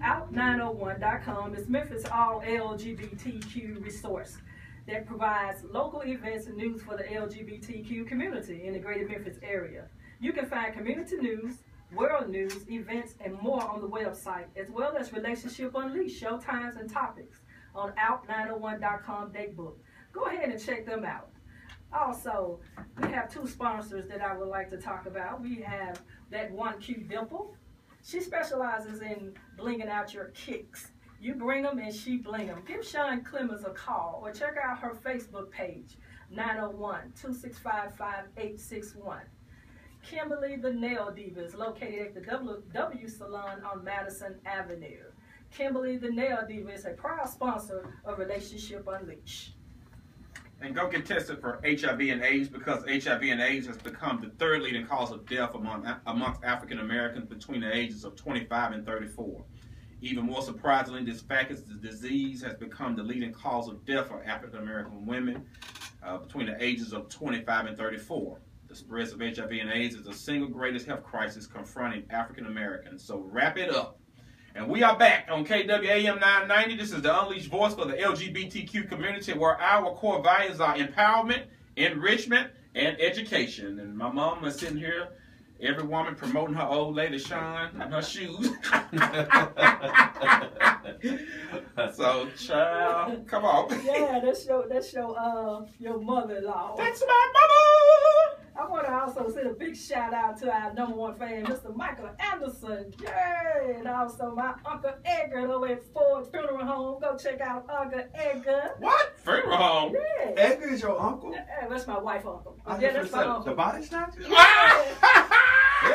Out901.com is Memphis' all LGBTQ resource that provides local events and news for the LGBTQ community in the greater Memphis area. You can find community news, world news, events, and more on the website, as well as Relationship Unleashed, show times and topics on Out901.com datebook. Go ahead and check them out. Also, we have two sponsors that I would like to talk about. We have that one cute Dimple. She specializes in blinging out your kicks. You bring them and she bling them. Give Sean Clemens a call or check out her Facebook page, 901-265-5861. Kimberly the Nail Diva is located at the W Salon on Madison Avenue. Kimberly the Nail Diva is a proud sponsor of Relationship Unleashed. And go get tested for HIV and AIDS, because HIV and AIDS has become the third leading cause of death amongst African Americans between the ages of 25 and 34. Even more surprisingly, this fact is the disease has become the leading cause of death for African American women between the ages of 25 and 34. The spread of HIV and AIDS is the single greatest health crisis confronting African Americans. So wrap it up. And we are back on KWAM 990. This is the Unleashed voice for the LGBTQ community, where our core values are empowerment, enrichment, and education. And my mom is sitting here, every woman promoting her old lady Sean and her shoes. So, child, come on. Yeah, that's your mother-in-law. That's my mama. I want to also send a big shout out to our #1 fan, Mr. Michael Anderson. Yay! And also my Uncle Edgar over at Ford Funeral Home. Go check out Uncle Edgar. What? Funeral home? Yeah. Edgar is your uncle? Yeah, that's my wife uncle. Yeah, that's my uncle. The body snatcher? Yeah.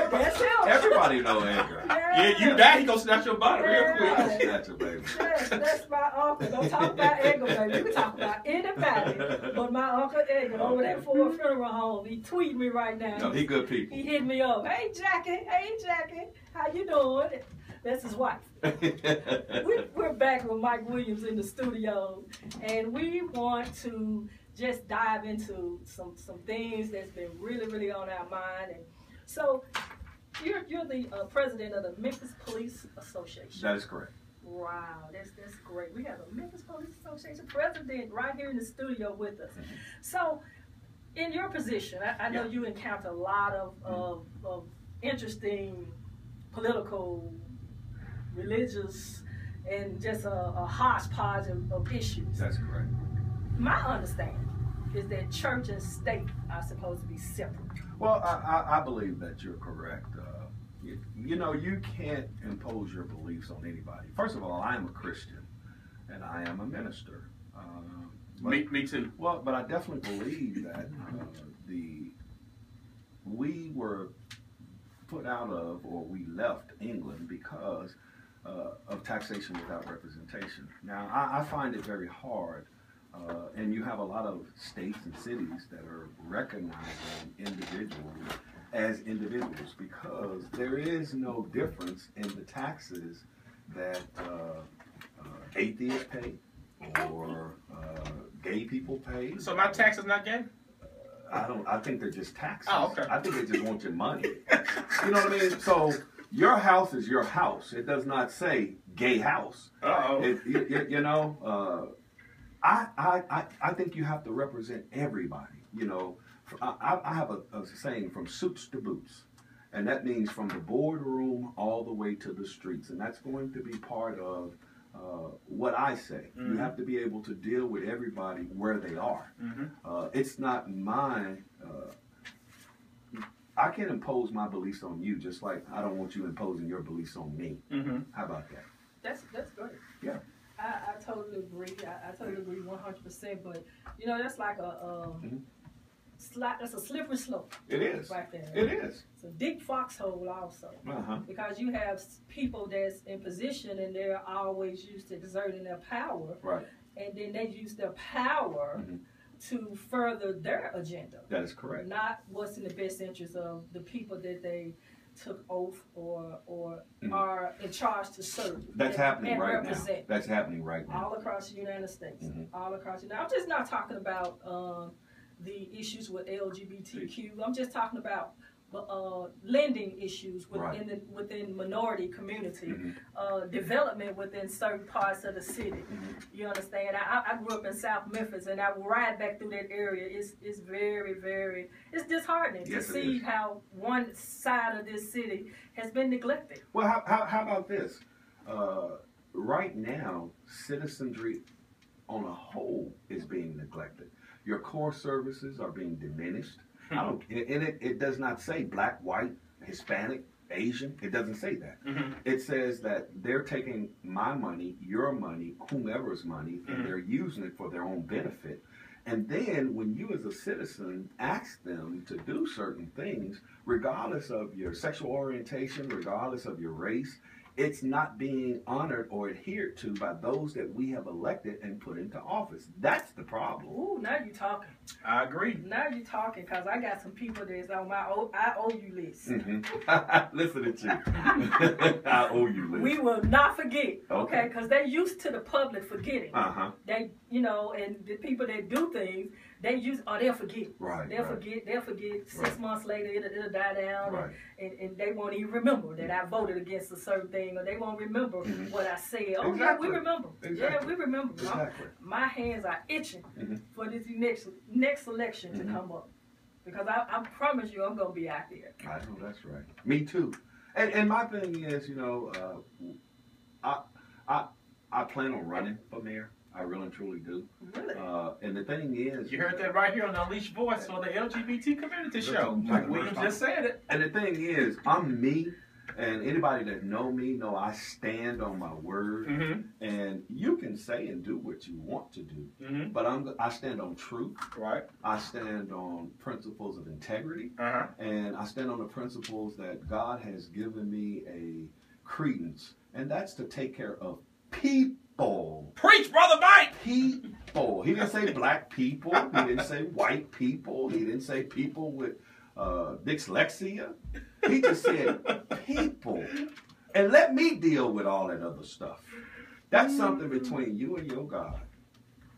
That's him. Everybody know Edgar. Yeah, you die, he gonna snatch your body real quick. Snatch your baby. Yes, that's my uncle. Don't talk about Edgar, baby. You can talk about anybody, but my Uncle Edgar over at Ford Funeral Home. He tweeted me right now. No, he good people. He hit me up. Hey, Jackie. How you doing? That's his wife. We're back with Mike Williams in the studio, and we want to just dive into some things that's been really on our mind. And so, you're the president of the Memphis Police Association. That is correct. Wow, that's great. We have a Memphis Police Association president right here in the studio with us. Mm-hmm. So, in your position, I know you encounter a lot of interesting political, religious, and just a hodgepodge of issues. That's correct. My understanding is that church and state are supposed to be separate. Well, I believe that you're correct. You know, you can't impose your beliefs on anybody. First of all, I am a Christian, and I am a minister. Me too. Well, but I definitely believe that we were put out of, or we left England because of taxation without representation. Now, I find it very hard, and you have a lot of states and cities that are recognizing individuals as individuals, because there is no difference in the taxes that atheists pay or gay people pay. So my tax is not gay? I think they're just taxes. Oh, okay. I think they just want your money. You know what I mean? So your house is your house. It does not say gay house. Uh-oh. You know, I think you have to represent everybody. You know, I have a saying, from suits to boots. And that means from the boardroom all the way to the streets. And that's going to be part of what I say. Mm-hmm. You have to be able to deal with everybody where they are. Mm-hmm. It's not my... I can impose my beliefs on you, just like I don't want you imposing your beliefs on me. Mm-hmm. How about that? That's great. Yeah. I totally agree. I totally agree 100%. But, you know, that's like mm-hmm. That's a slippery slope. It is. Right there. It is. It's a deep foxhole also. Uh-huh. Because you have people that's in position and they're always used to exerting their power. Right. And then they use their power mm-hmm. to further their agenda. That is correct. Not what's in the best interest of the people that they took oath or mm-hmm. are in charge to serve. That's happening right represent. Now. That's happening right now. All across the United States. Mm-hmm. All across the United States. I'm just not talking about the issues with LGBTQ. I'm just talking about lending issues Right. within minority community, Mm-hmm. development within certain parts of the city. Mm-hmm. You understand? I grew up in South Memphis, and I ride back through that area. It's very, very, it's disheartening Yes, to it see is. how one side of this city has been neglected. Well, how about this? Right now, citizenry on a whole is being neglected. Your core services are being diminished. I don't, and it does not say black, white, Hispanic, Asian. It doesn't say that. Mm-hmm. It says that they're taking my money, your money, whomever's money, and they're using it for their own benefit. And then when you as a citizen ask them to do certain things, regardless of your sexual orientation, regardless of your race, it's not being honored or adhered to by those that we have elected and put into office. That's the problem. Ooh, now you talking. I agree. Now you talking, because I got some people that's on my I owe you list. Mm-hmm. Listen at you. I owe you list. We will not forget, Okay. okay? Because they're used to the public forgetting. Uh-huh. They, and the people that do things, they'll forget. Right. They'll right. forget. 6 Right. months later, it'll die down, Right. and they won't even remember that I voted against a certain thing, or they won't remember Mhm. what I said. Oh, Exactly. yeah, we remember. Exactly. Yeah, we remember. Exactly. My hands are itching Mhm. for this next election to Mhm. come up. Because I promise you, I'm going to be out there. I know that's right. Me too. And my thing is, I plan on running for mayor. I really and truly do. Really? And the thing is, You heard that right here on the Unleashed Voice for the LGBT community show. Mike Williams just said it. and the thing is, I'm me, and anybody that know me know I stand on my word. Mm-hmm. And you can say and do what you want to do, Mm-hmm. but I stand on truth. Right. I stand on principles of integrity. Uh-huh. And I stand on the principles that God has given me a credence, and that's to take care of people. Preach, Brother Mike! People. He didn't say black people. He didn't say white people. He didn't say people with dyslexia. He just said people. And let me deal with all that other stuff. That's something between you and your God.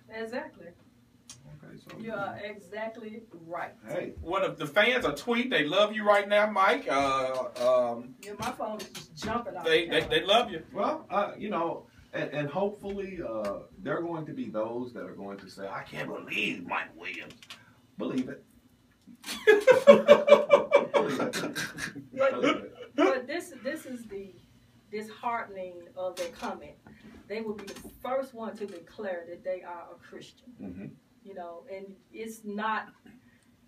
Exactly. Okay, so You are exactly right. hey, What if the fans are tweeting? They love you right now, Mike. Yeah, my phone is just jumping off. They love you. well, and hopefully there are going to be those that are going to say, I can't believe Mike Williams. Believe it. Believe it. Believe it. But this is the disheartening of their comment. They will be the first one to declare that they are a Christian. Mhm. And it's not.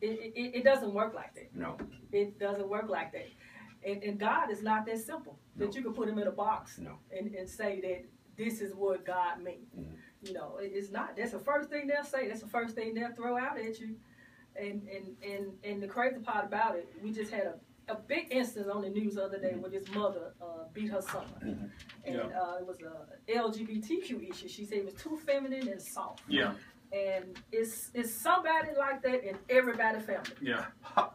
It doesn't work like that. No. It doesn't work like that. And God is not that simple that No. you can put him in a box No. and say that this is what God means. Mhm. It's not. That's the first thing they'll say. That's the first thing they'll throw out at you. And the crazy part about it, we just had a big instance on the news the other day where this mother beat her son. Mhm. And it was a LGBTQ issue. She said it was too feminine and soft. Yeah. And it's somebody like that in everybody's family. Yeah.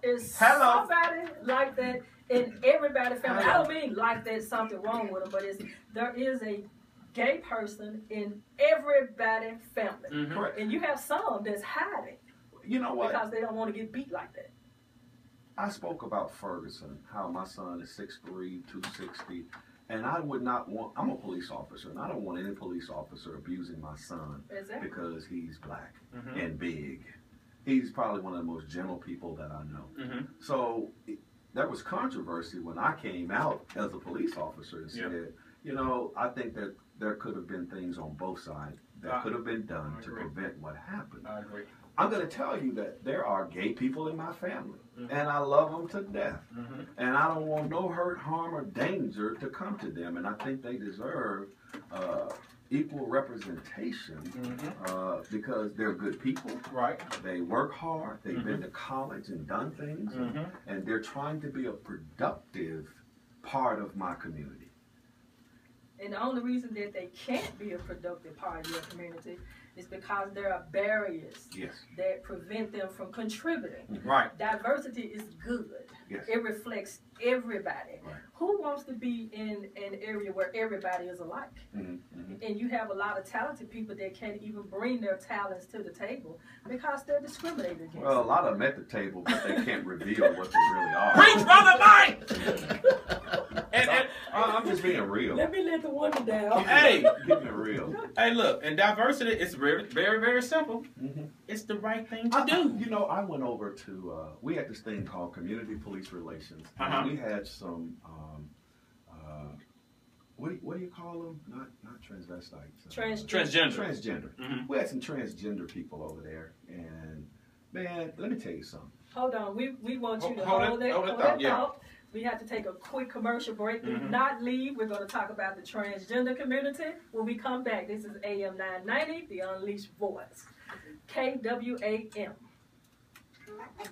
It's Hello. somebody like that in everybody's family. I don't mean like there's something wrong with them, but there is a gay person in everybody's family. Mm-hmm. Correct. And you have some that's hiding You know what? because they don't want to get beat like that. I spoke about Ferguson, how my son is 6'3", 260, and I would not want, I'm a police officer, and I don't want any police officer abusing my son Exactly. because he's black Mhm. and big. He's probably one of the most gentle people that I know. Mm-hmm. So there was controversy when I came out as a police officer and Yeah. said, I think that there could have been things on both sides that could have been done I to agree. prevent what happened. I agree. I'm going to tell you that there are gay people in my family, Mhm. and I love them to death. Mm-hmm. And I don't want no hurt, harm, or danger to come to them. And I think they deserve equal representation because they're good people. Right. They work hard. They've been to college and done things. Mhm. And they're trying to be a productive part of my community. And the only reason that they can't be a productive part of your community is because there are barriers Yes. that prevent them from contributing. Right. Diversity is good. Yes. It reflects everybody. Right. Who wants to be in an area where everybody is alike? And you have a lot of talented people that can't even bring their talents to the table because they're discriminated against. Well, a lot of them at the table, but they can't reveal what they really are. Preach, Brother Mike! and I'm just being real. Let me let the woman down. hey, Keeping it real. hey, look, and diversity is very, very, very simple. It's the right thing to do. You know, I went over to, we had this thing called Community Police Relations. And we had some, what do you call them? Not transvestites. Transgender. Transgender. We had some transgender people over there. And, man, let me tell you something. Hold on. We want you to Hold hold that thought, yeah. thought. We have to take a quick commercial break. Do not leave. We're going to talk about the transgender community. When we come back, this is AM 990, the Unleashed Voice. KWAM.